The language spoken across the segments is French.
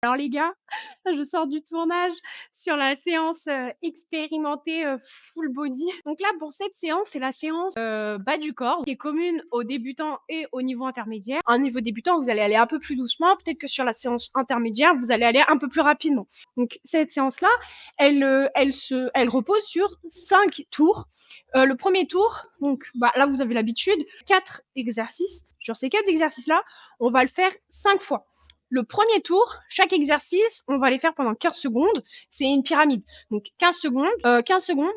Alors les gars, je sors du tournage sur la séance, expérimentée, full body. Donc là, pour cette séance, c'est la séance, bas du corps qui est commune aux débutants et au niveau intermédiaire. À un niveau débutant, vous allez aller un peu plus doucement, peut-être que sur la séance intermédiaire, vous allez aller un peu plus rapidement. Donc cette séance-là, elle repose sur 5 tours. Le premier tour, donc bah, là, vous avez l'habitude, 4 exercices. Sur ces 4 exercices-là, on va le faire 5 fois. Le premier tour, chaque exercice, on va les faire pendant 15 secondes. C'est une pyramide. Donc 15 secondes,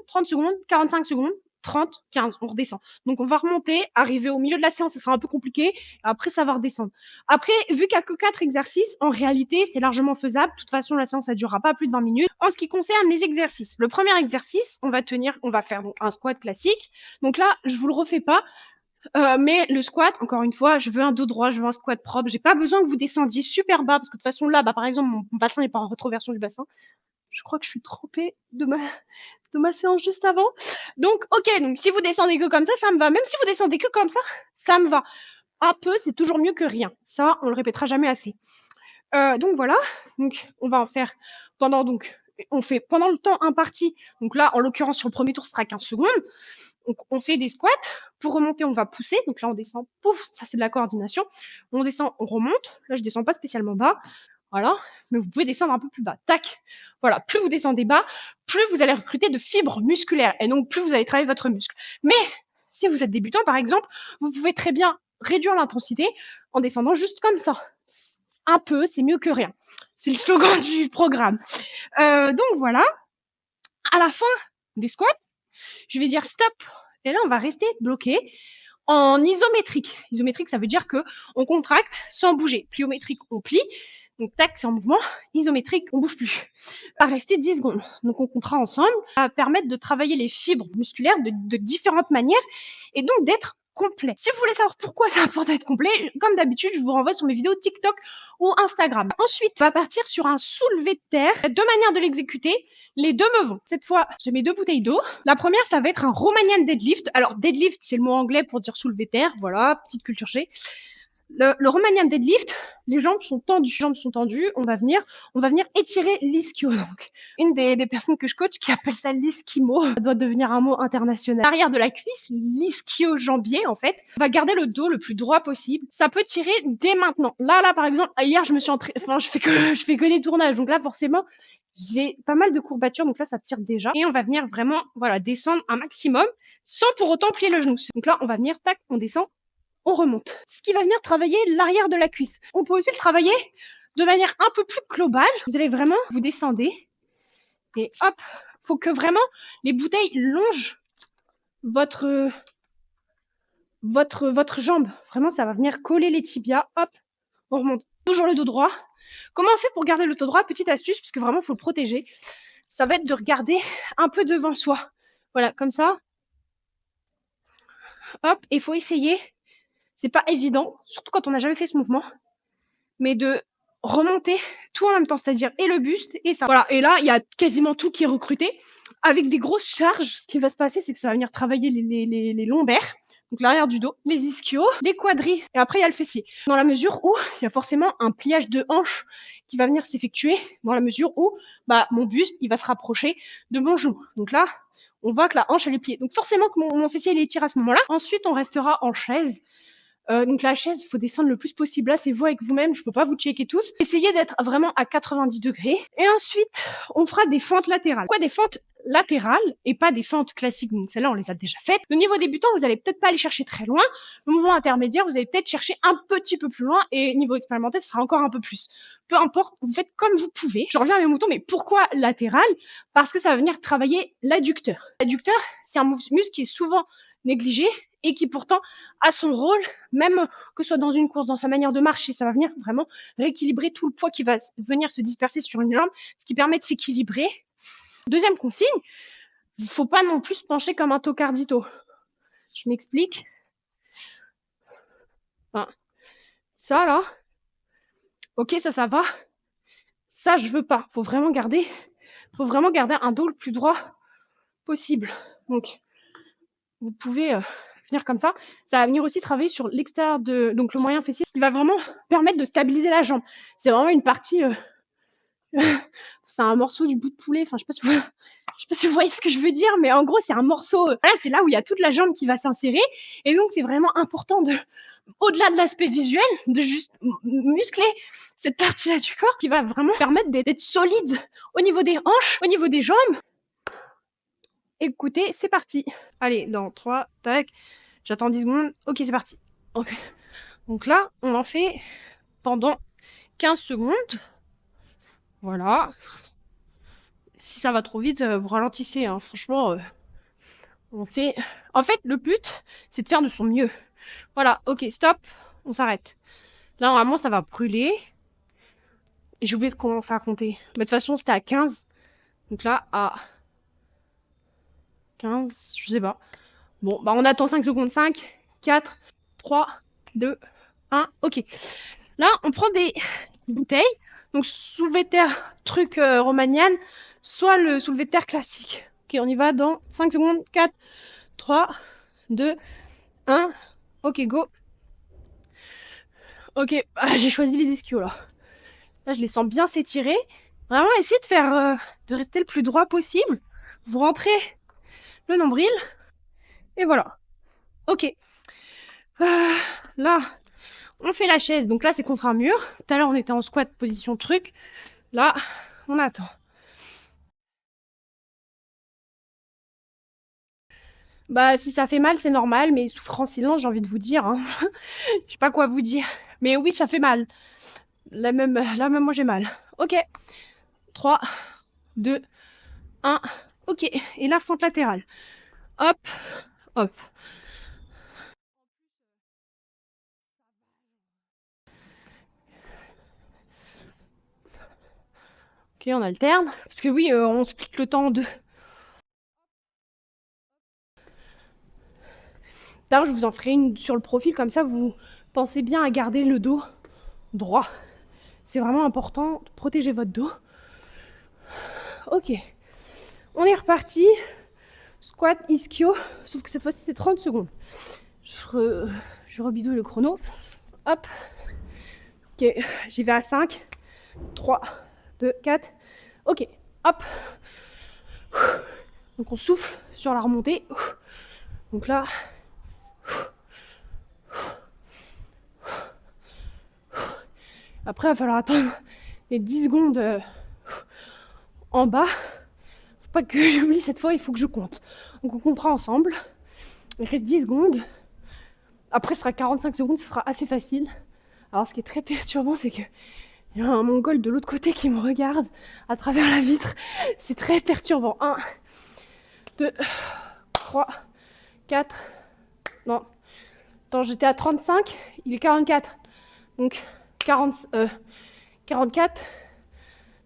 30 secondes, 45 secondes, 30, 15. On redescend. Donc on va remonter, arriver au milieu de la séance, ce sera un peu compliqué. Après, ça va redescendre. Après, vu qu'il n'y a que 4 exercices, en réalité, c'est largement faisable. De toute façon, la séance, ça durera pas plus de 20 minutes. En ce qui concerne les exercices, le premier exercice, on va faire donc un squat classique. Donc là, je vous le refais pas. Mais le squat, encore une fois, je veux un dos droit, je veux un squat propre. J'ai pas besoin que vous descendiez super bas parce que de toute façon là, bah par exemple, mon bassin n'est pas en rétroversion du bassin. Je crois que je suis trempée de ma séance juste avant. Donc, ok, donc si vous descendez que comme ça me va. Même si vous descendez que comme ça me va. Un peu, c'est toujours mieux que rien. Ça, on le répétera jamais assez. Donc voilà. Donc on va en faire pendant donc on fait pendant le temps imparti. Donc là, en l'occurrence, sur le premier tour, ce sera 15 secondes. Donc, on fait des squats. Pour remonter, on va pousser. Donc là, on descend. Pouf, ça, c'est de la coordination. On descend, on remonte. Là, je descends pas spécialement bas. Voilà. Mais vous pouvez descendre un peu plus bas. Tac. Voilà. Plus vous descendez bas, plus vous allez recruter de fibres musculaires. Et donc, plus vous allez travailler votre muscle. Mais, si vous êtes débutant, par exemple, vous pouvez très bien réduire l'intensité en descendant juste comme ça. Un peu, c'est mieux que rien. C'est le slogan du programme. Donc voilà. À la fin des squats, je vais dire stop. Et là, on va rester bloqué en isométrique. Isométrique, ça veut dire que on contracte sans bouger. Pliométrique, on plie. Donc, tac, c'est en mouvement. Isométrique, on bouge plus. On va rester 10 secondes. Donc, on comptera ensemble. Ça va permettre de travailler les fibres musculaires de différentes manières et donc d'être complet. Si vous voulez savoir pourquoi c'est important d'être complet, comme d'habitude, je vous renvoie sur mes vidéos TikTok ou Instagram. Ensuite, on va partir sur un soulevé de terre. Il y a deux manières de l'exécuter. Les deux me vont. Cette fois, j'ai mes deux bouteilles d'eau. La première, ça va être un Romanian deadlift. Alors, deadlift, c'est le mot anglais pour dire soulever terre. Voilà, petite culture G. Le Romanian deadlift, les jambes sont tendues. Les jambes sont tendues. On va venir étirer l'ischio. Donc, une des personnes que je coach qui appelle ça l'ischimo, ça doit devenir un mot international. L'arrière de la cuisse, l'ischio-jambier, en fait, va garder le dos le plus droit possible. Ça peut tirer dès maintenant. Là, par exemple, hier, je fais que des tournages. Donc là, forcément, j'ai pas mal de courbatures, donc là, ça tire déjà. Et on va venir vraiment, voilà, descendre un maximum sans pour autant plier le genou. Donc là, on va venir, tac, on descend, on remonte. Ce qui va venir travailler l'arrière de la cuisse. On peut aussi le travailler de manière un peu plus globale. Vous allez vraiment, vous descendez et hop, faut que vraiment les bouteilles longent votre jambe. Vraiment, ça va venir coller les tibias. Hop, on remonte. Toujours le dos droit. Comment on fait pour garder le dos droit? Petite astuce, parce que vraiment, faut le protéger. Ça va être de regarder un peu devant soi. Voilà, comme ça. Hop, et il faut essayer. C'est pas évident, surtout quand on n'a jamais fait ce mouvement, mais de remonter tout en même temps, c'est-à-dire et le buste et ça. Voilà, et là, il y a quasiment tout qui est recruté. Avec des grosses charges, ce qui va se passer, c'est que ça va venir travailler les lombaires, donc l'arrière du dos, les ischios, les quadris, et après, il y a le fessier. Dans la mesure où il y a forcément un pliage de hanche qui va venir s'effectuer, dans la mesure où bah, mon buste, il va se rapprocher de mon genou. Donc là, on voit que la hanche, elle est pliée. Donc forcément que mon fessier, il étire à ce moment-là. Ensuite, on restera en chaise. Donc la chaise, il faut descendre le plus possible. Là, c'est vous avec vous-même. Je peux pas vous checker tous. Essayez d'être vraiment à 90 degrés. Et ensuite, on fera des fentes latérales. Pourquoi des fentes latérales et pas des fentes classiques? Donc celles-là, on les a déjà faites. Le niveau débutant, vous allez peut-être pas aller chercher très loin. Le mouvement intermédiaire, vous allez peut-être chercher un petit peu plus loin. Et niveau expérimenté, ce sera encore un peu plus. Peu importe, vous faites comme vous pouvez. Je reviens à mes moutons, mais pourquoi latéral? Parce que ça va venir travailler l'adducteur. L'adducteur, c'est un muscle qui est souvent négligé et qui pourtant a son rôle, même que ce soit dans une course, dans sa manière de marcher, ça va venir vraiment rééquilibrer tout le poids qui va venir se disperser sur une jambe, ce qui permet de s'équilibrer. Deuxième consigne, il ne faut pas non plus se pencher comme un tocardito. Je m'explique. Enfin, ça là, ok, ça va. Ça, je veux pas. Faut vraiment garder un dos le plus droit possible. Donc, vous pouvez venir comme ça. Ça va venir aussi travailler sur l'extérieur donc le moyen fessier, ce qui va vraiment permettre de stabiliser la jambe. C'est vraiment une partie C'est un morceau du bout de poulet, enfin, je sais pas si vous voyez ce que je veux dire, mais en gros, c'est un morceau, voilà, c'est là où il y a toute la jambe qui va s'insérer et donc c'est vraiment important de au-delà de l'aspect visuel, de juste muscler cette partie-là du corps qui va vraiment permettre d'être solide au niveau des hanches, au niveau des jambes. Écoutez, c'est parti. Allez, dans 3, tac, j'attends 10 secondes. OK, c'est parti. OK. Donc là, on en fait pendant 15 secondes. Voilà. Si ça va trop vite, vous ralentissez, hein. Franchement, on fait en fait, le but, c'est de faire de son mieux. Voilà, OK, stop, on s'arrête. Là, normalement, ça va brûler. Et j'ai oublié de commencer à compter. Mais de toute façon, c'était à 15. Donc là, à 15, je sais pas. Bon, bah on attend 5 secondes. 5, 4, 3, 2, 1. OK. Là, on prend des bouteilles. Donc, soulevé de terre, truc Romanian, soit le soulevé de terre classique. OK, on y va dans 5 secondes. 4, 3, 2, 1. OK, go. OK, j'ai choisi les ischios là. Là, je les sens bien s'étirer. Vraiment, essayez de faire, de rester le plus droit possible. Vous rentrez le nombril. Et voilà. OK. Là, on fait la chaise. Donc là, c'est contre un mur. Tout à l'heure, on était en squat, position truc. Là, on attend. Bah, si ça fait mal, c'est normal, mais souffrant silence, j'ai envie de vous dire, hein. Je sais pas quoi vous dire. Mais oui, ça fait mal. Là même moi, j'ai mal. OK. 3, 2, 1. OK. Et là, fente latérale. Hop, hop. OK, on alterne. Parce que oui, on split le temps en deux. D'ailleurs, je vous en ferai une sur le profil, comme ça, vous pensez bien à garder le dos droit. C'est vraiment important de protéger votre dos. OK. On est reparti. Squat, ischio. Sauf que cette fois-ci, c'est 30 secondes. Je rebidouille le chrono. Hop. OK. J'y vais à 5. 3, 2, 4. OK. Hop. Donc on souffle sur la remontée. Donc là. Après, il va falloir attendre les 10 secondes en bas. Faut pas que j'oublie cette fois, il faut que je compte. Donc on comptera ensemble. Il reste 10 secondes. Après, ce sera 45 secondes, ce sera assez facile. Alors, ce qui est très perturbant, c'est que il y a un mongol de l'autre côté qui me regarde à travers la vitre. C'est très perturbant. 1, 2, 3, 4. Non. Attends, j'étais à 35, il est 44. Donc 44,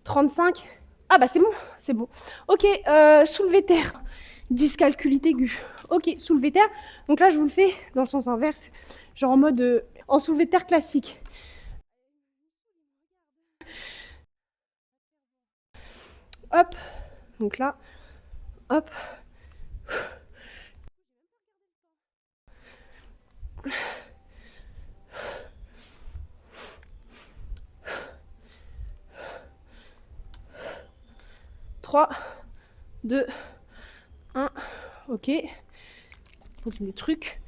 35. Ah bah c'est bon, c'est bon. OK, soulevé de terre. Dyscalculite aiguë. OK, soulevé de terre. Donc là, je vous le fais dans le sens inverse, genre en mode en soulevé de terre classique. Hop. Donc là, hop. Trois, 2, 1. OK. Poser des trucs.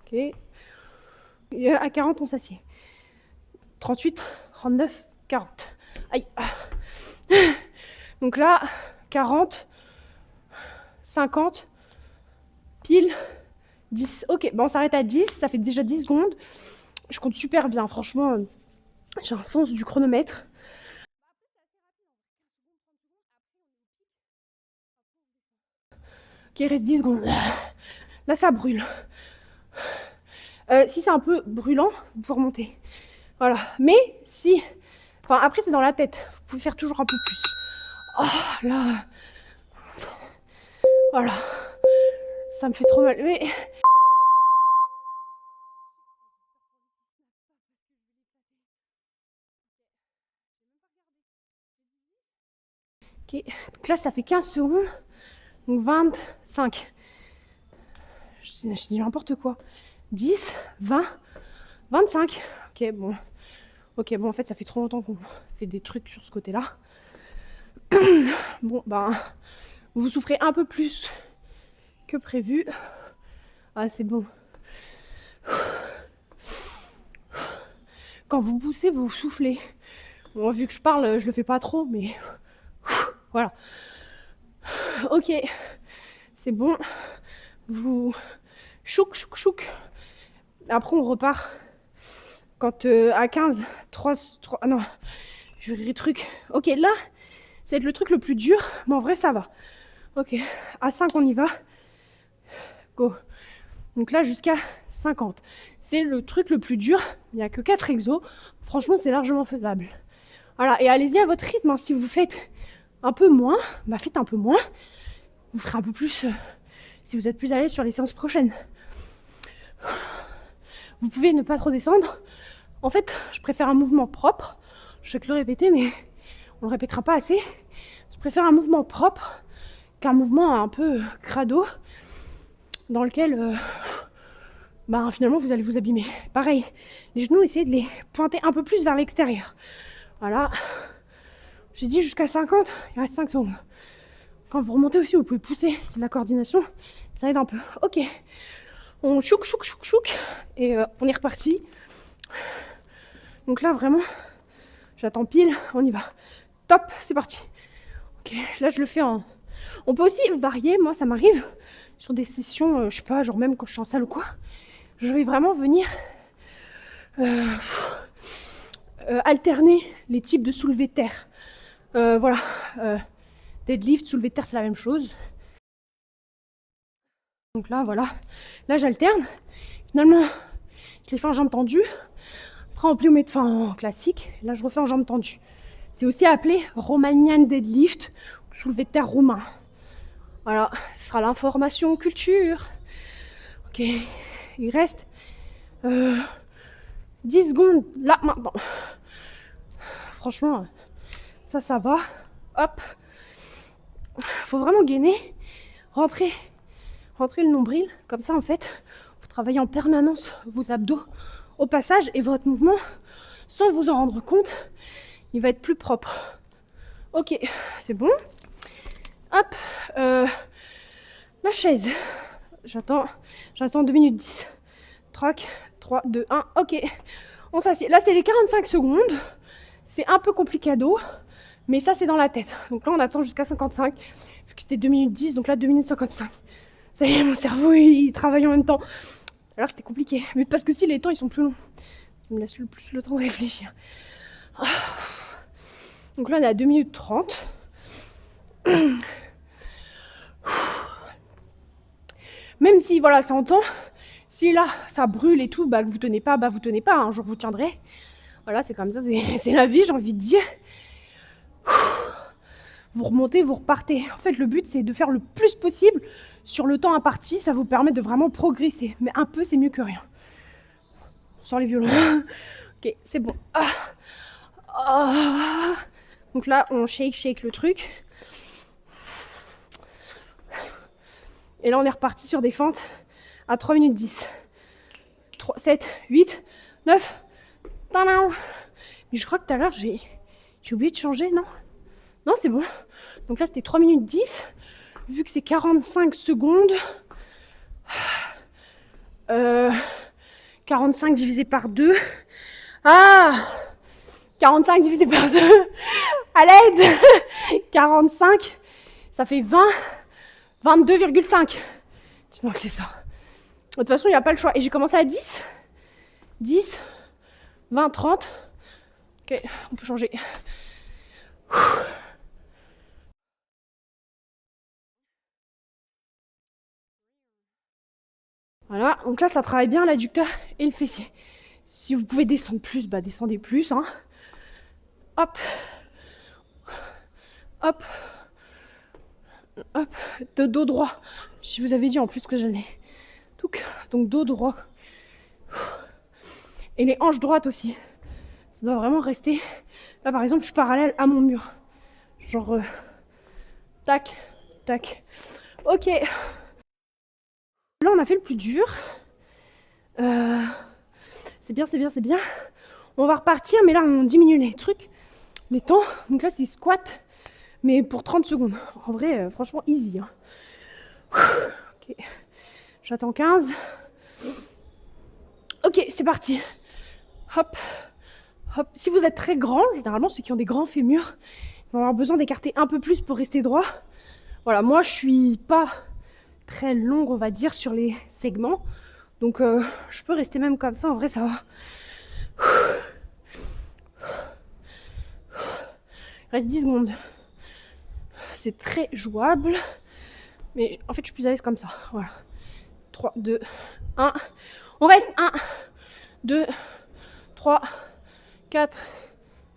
OK. Et à 40, on s'assied. 38, 39, 40. Aïe. Donc là, 40, 50, pile, 10. OK, bon, on s'arrête à 10. Ça fait déjà 10 secondes. Je compte super bien. Franchement, j'ai un sens du chronomètre. OK, il reste 10 secondes. Là, ça brûle. Si c'est un peu brûlant, vous pouvez remonter. Voilà. Mais si... Enfin, après, c'est dans la tête. Vous pouvez faire toujours un peu plus. Oh, là... Voilà. Ça me fait trop mal. Mais... OK. Donc là, ça fait 15 secondes. Donc 25. Je dis n'importe quoi. 10, 20, 25. OK, bon. Ok, bon, en fait, ça fait trop longtemps qu'on fait des trucs sur ce côté-là. Bon, ben, vous souffrez un peu plus que prévu. Ah, c'est bon. Quand vous poussez, vous soufflez. Bon, vu que je parle, je le fais pas trop, mais voilà. Ok, c'est bon. Vous chouk, chouk, chouk. Après, on repart. Quand à 15, 3, ah non, je verrai le truc. Ok, là, ça va être le truc le plus dur, mais en vrai, ça va. Ok, à 5, on y va. Go. Donc là, jusqu'à 50. C'est le truc le plus dur. Il n'y a que 4 exos. Franchement, c'est largement faisable. Voilà, et allez-y à votre rythme. Hein. Si vous faites un peu moins, bah faites un peu moins. Vous ferez un peu plus si vous êtes plus à l'aise sur les séances prochaines. Vous pouvez ne pas trop descendre. En fait, je préfère un mouvement propre. Je vais te le répéter, mais on le répétera pas assez. Je préfère un mouvement propre qu'un mouvement un peu crado dans lequel bah, finalement vous allez vous abîmer. Pareil, les genoux, essayez de les pointer un peu plus vers l'extérieur. Voilà. J'ai dit jusqu'à 50, il reste 5 secondes. Quand vous remontez aussi, vous pouvez pousser. C'est de la coordination, ça aide un peu. Ok. On chouk, chouk, chouk, chouk. Et on est reparti. Donc là, vraiment, j'attends pile. On y va. Top, c'est parti. Ok, là, je le fais en... On peut aussi varier. Moi, ça m'arrive sur des sessions, je sais pas, genre même quand je suis en salle ou quoi. Je vais vraiment venir alterner les types de soulevés de terre. Voilà. Deadlift, soulevé de terre, c'est la même chose. Donc là, voilà. Là, j'alterne. Finalement, je les fais en jambes tendues. Après, en pliométrie, enfin, en classique. Là, je refais en jambes tendues. C'est aussi appelé Romanian deadlift, soulevé de terre roumain. Voilà, ce sera l'information culture. Ok, il reste 10 secondes là, maintenant. Franchement, ça va. Hop. Faut vraiment gainer. Rentrez le nombril. Comme ça, en fait, vous travaillez en permanence vos abdos au passage et votre mouvement, sans vous en rendre compte, il va être plus propre. Ok, c'est bon. Hop. La chaise. J'attends 2 minutes 10. Troc. 3, 2, 1. Ok. On s'assied. Là, c'est les 45 secondes. C'est un peu complicado. Mais ça, c'est dans la tête. Donc là, on attend jusqu'à 55. Vu que c'était 2 minutes 10. Donc là, 2 minutes 55. Ça y est, mon cerveau, il travaille en même temps. Alors, c'était compliqué. Mais parce que si les temps, ils sont plus longs. Ça me laisse plus le temps de réfléchir. Donc là, on est à 2 minutes 30. Même si, voilà, ça entend. Si là, ça brûle et tout, bah, vous tenez pas, bah, vous tenez pas. Un jour, vous tiendrez. Voilà, c'est comme ça, c'est la vie, j'ai envie de dire. Vous remontez, vous repartez. En fait, le but, c'est de faire le plus possible sur le temps imparti. Ça vous permet de vraiment progresser. Mais un peu, c'est mieux que rien. Sur les violons. Ok, c'est bon. Donc là, on shake le truc. Et là, on est reparti sur des fentes à 3 minutes 10. 3, 7, 8, 9. Mais je crois que tout à l'heure, j'ai oublié de changer, non? Non, c'est bon. Donc là, c'était 3 minutes 10. Vu que c'est 45 secondes, 45 divisé par 2. 45 divisé par 2. À l'aide. 45, ça fait 20. 22,5. Donc c'est ça. De toute façon, il n'y a pas le choix. Et j'ai commencé à 10. 10, 20, 30. Ok, on peut changer. Voilà, donc là, ça travaille bien l'adducteur et le fessier. Si vous pouvez descendre plus, bah descendez plus. Hein. Hop. Hop. Hop. De dos droit. Je vous avais dit en plus que j'en ai. Donc dos droit. Et les hanches droites aussi. Ça doit vraiment rester. Là, par exemple, je suis parallèle à mon mur. Genre... tac, tac. Ok. Là, on a fait le plus dur. C'est bien. On va repartir, mais là, on diminue les trucs, les temps. Donc là, c'est squat, mais pour 30 secondes. En vrai, franchement, easy. Hein. Ok, j'attends 15. Ok, c'est parti. Hop, hop. Si vous êtes très grand, généralement, ceux qui ont des grands fémurs, ils vont avoir besoin d'écarter un peu plus pour rester droit. Voilà, moi, je suis pas très longue, on va dire, sur les segments. Donc, je peux rester même comme ça. En vrai, ça va. Il reste 10 secondes. C'est très jouable. Mais en fait, je suis plus à l'aise comme ça. Voilà. 3, 2, 1. On reste 1, 2, 3, 4,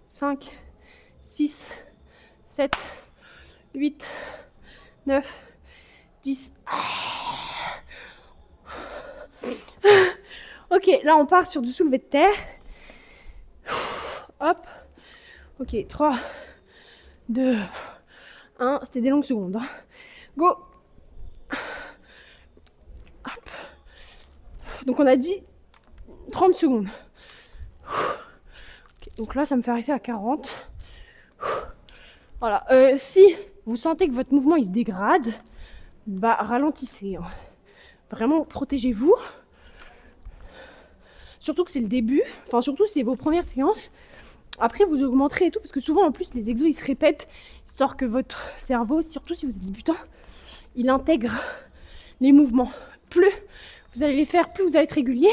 5, 6, 7, 8, 9, 10. Ok, là on part sur du soulevé de terre. Hop. Ok, 3, 2, 1. C'était des longues secondes. Hein. Go. Hop. Donc on a dit 30 secondes. Okay, donc là, ça me fait arrêter à 40. Voilà. Si vous sentez que votre mouvement il se dégrade, bah ralentissez. Hein. Vraiment, protégez-vous. Surtout que c'est le début. Enfin, surtout si c'est vos premières séances. Après, vous augmenterez et tout, parce que souvent, en plus, les exos, ils se répètent, histoire que votre cerveau, surtout si vous êtes débutant, il intègre les mouvements. Plus vous allez les faire, plus vous allez être régulier,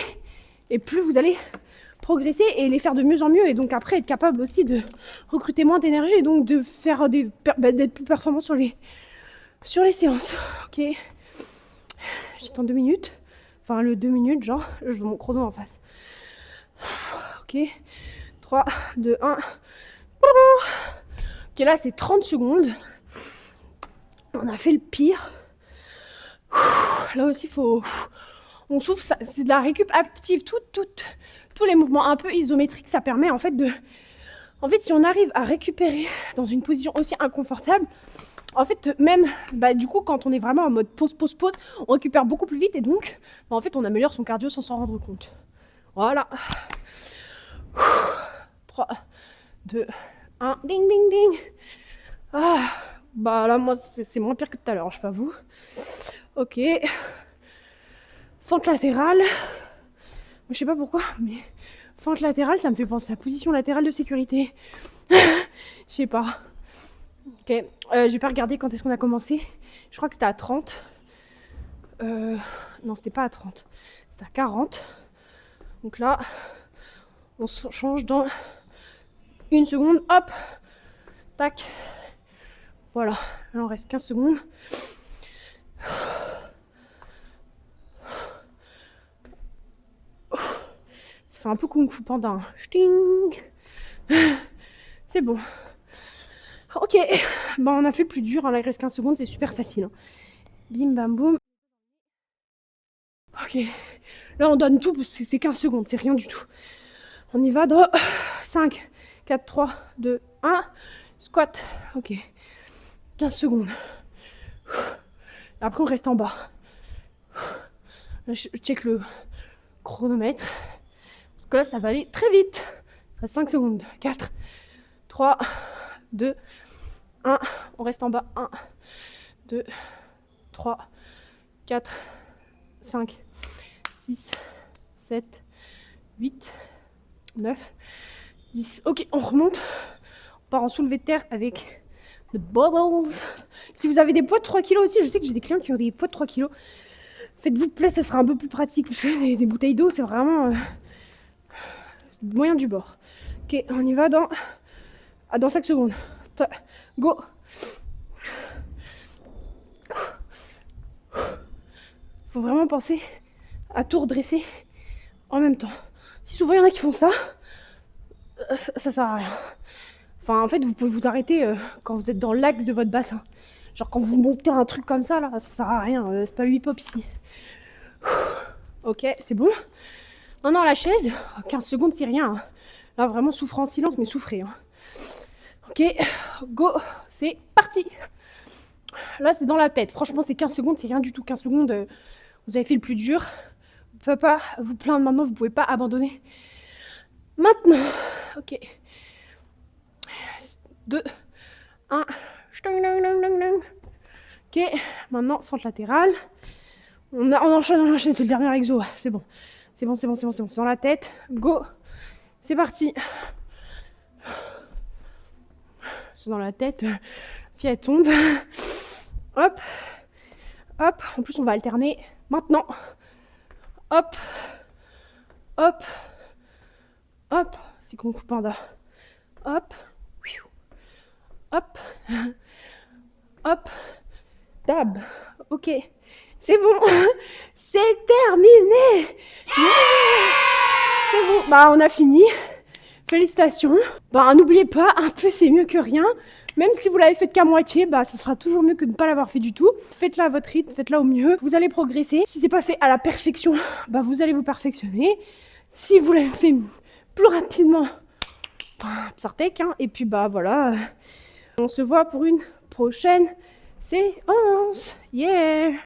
et plus vous allez progresser et les faire de mieux en mieux, et donc après être capable aussi de recruter moins d'énergie, et donc de faire d'être plus performant sur les séances. Ok. J'attends 2 minutes. Enfin, le 2 minutes, genre, je veux mon chrono en face. Ok. 3, 2, 1. Ok, là, c'est 30 secondes. On a fait le pire. Là aussi, faut... On souffle, c'est de la récup active. Tous les mouvements un peu isométriques, ça permet en fait de... En fait, si on arrive à récupérer dans une position aussi inconfortable, en fait, même, du coup, quand on est vraiment en mode pause, on récupère beaucoup plus vite et donc, en fait, on améliore son cardio sans s'en rendre compte. Voilà. 3, 2, 1. Ding, ding, ding. Ah, là, moi, c'est moins pire que tout à l'heure, je sais pas vous. Ok. Fente latérale. Je sais pas pourquoi, mais fente latérale, ça me fait penser à position latérale de sécurité. Je sais pas. Ok. J'ai pas regardé quand est-ce qu'on a commencé. Je crois que c'était à 30. Non, c'était pas à 30. C'était à 40. Donc là, on change dans 1 seconde. Hop. Tac. Voilà. Là, on reste 15 secondes. Ça fait un peu kung fu panda. Sting. C'est bon. Ok. On a fait le plus dur. Hein. Là, il reste 15 secondes. C'est super facile. Hein. Bim, bam, boum. Ok. Là, on donne tout parce que c'est 15 secondes. C'est rien du tout. On y va dans 5, 4, 3, 2, 1. Squat. Ok. 15 secondes. Après, on reste en bas. Là, je check le chronomètre. Parce que là, ça va aller très vite. Ça reste 5 secondes. 4, 3, 2, 1. On reste en bas. 1, 2, 3, 4, 5, 6, 7, 8, 9, 10. Ok, on remonte. On part en soulevé de terre avec the bubbles. Si vous avez des poids de 3 kg aussi, je sais que j'ai des clients qui ont des poids de 3 kg. Faites-vous plaisir, ça sera un peu plus pratique. Parce que des bouteilles d'eau, c'est vraiment moyen du bord. Ok, on y va dans 5 secondes. Go. Faut vraiment penser à tout redresser en même temps. Si souvent il y en a qui font ça, ça sert à rien. Enfin, en fait, vous pouvez vous arrêter quand vous êtes dans l'axe de votre bassin. Genre quand vous montez un truc comme ça, là, ça sert à rien. C'est pas le hip-hop ici. Ok, c'est bon. Maintenant, la chaise, 15 secondes, c'est rien. Hein. Là, vraiment, souffrez en silence, mais souffrez. Hein. Ok, go, c'est parti. Là, c'est dans la tête. Franchement, c'est 15 secondes, c'est rien du tout. 15 secondes, vous avez fait le plus dur. Vous ne pouvez pas vous plaindre maintenant, vous ne pouvez pas abandonner. Maintenant, ok. 2, 1. Ok, maintenant, fente latérale. On enchaîne, c'est le dernier exo. C'est bon. C'est dans la tête. Go. C'est parti. C'est dans la tête. Fille, elle tombe. Hop. Hop. En plus, on va alterner. Maintenant. Hop. Hop. Hop. C'est Kung Fu Panda. Hop. Hop. Hop. Dab. Ok. C'est bon. C'est terminé. Yeah. C'est bon. Bah, on a fini. Félicitations. Bah, n'oubliez pas, un peu c'est mieux que rien. Même si vous l'avez fait qu'à moitié, bah, ça sera toujours mieux que de ne pas l'avoir fait du tout. Faites-la à votre rythme, faites-la au mieux. Vous allez progresser. Si c'est pas fait à la perfection, bah, vous allez vous perfectionner. Si vous l'avez fait plus rapidement, Psartek, hein. Et puis, bah, voilà. On se voit pour une prochaine séance. Yeah!